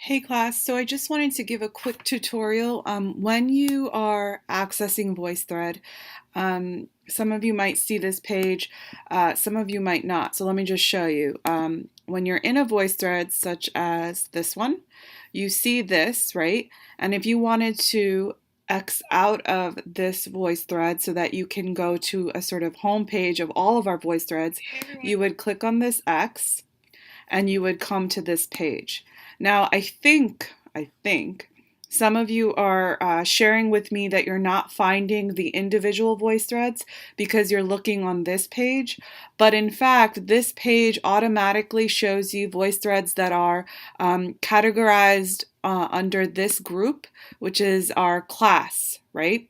Hey class, so I just wanted to give a quick tutorial. When you are accessing VoiceThread, some of you might see this page, some of you might not. So let me just show you. When you're in a VoiceThread such as this one, you see this, right? And if you wanted to X out of this VoiceThread so that you can go to a sort of home page of all of our VoiceThreads, you would click on this X and you would come to this page. Now, I think some of you are sharing with me that you're not finding the individual voice threads because you're looking on this page. But in fact, this page automatically shows you voice threads that are categorized under this group, which is our class, right?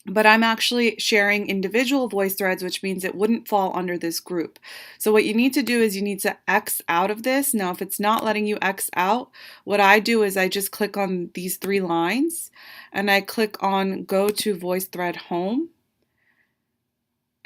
But I'm actually sharing individual voice threads, which means it wouldn't fall under this group. So what you need to do is you need to X out of this. Now, if it's not letting you X out, what I do is I just click on these three lines and I click on Go to VoiceThread Home.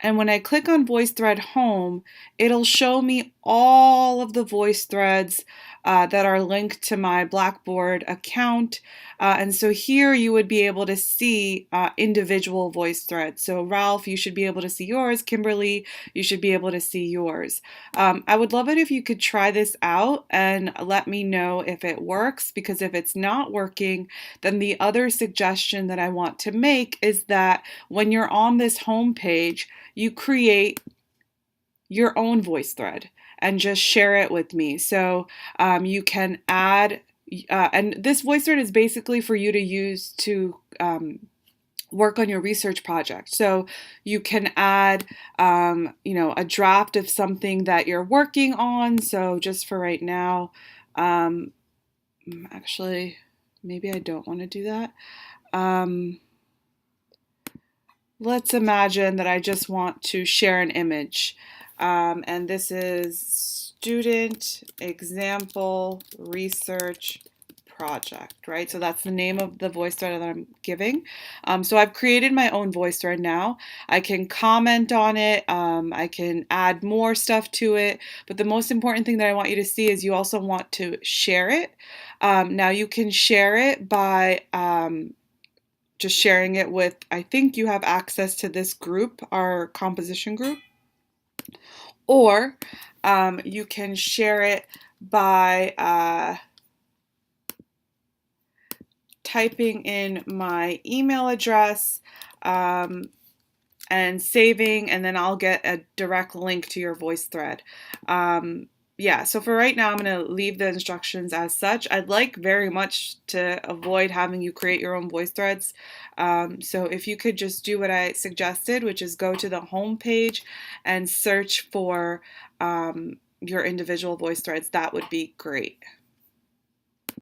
And when I click on VoiceThread Home, it'll show me all of the voice threads that are linked to my Blackboard account. And so here you would be able to see individual voice threads. So Ralph, you should be able to see yours. Kimberly, you should be able to see yours. I would love it if you could try this out and let me know if it works, because if it's not working, then the other suggestion that I want to make is that when you're on this home page, you create your own voice thread and just share it with me. So you can add, and this voice thread is basically for you to use to work on your research project. So you can add, a draft of something that you're working on. So just for right now, actually, maybe I don't want to do that. Let's imagine that I just want to share an image. And this is student example research project, right? So that's the name of the voice thread that I'm giving. So I've created my own voice thread now. I can comment on it. I can add more stuff to it. But the most important thing that I want you to see is you also want to share it. Now you can share it by just sharing it with, I think you have access to this group, our composition group, or you can share it by typing in my email address and saving, and then I'll get a direct link to your voice thread. Yeah, so for right now, I'm going to leave the instructions as such. I'd like very much to avoid having you create your own voice threads. So if you could just do what I suggested, which is go to the home page and search for your individual voice threads, that would be great.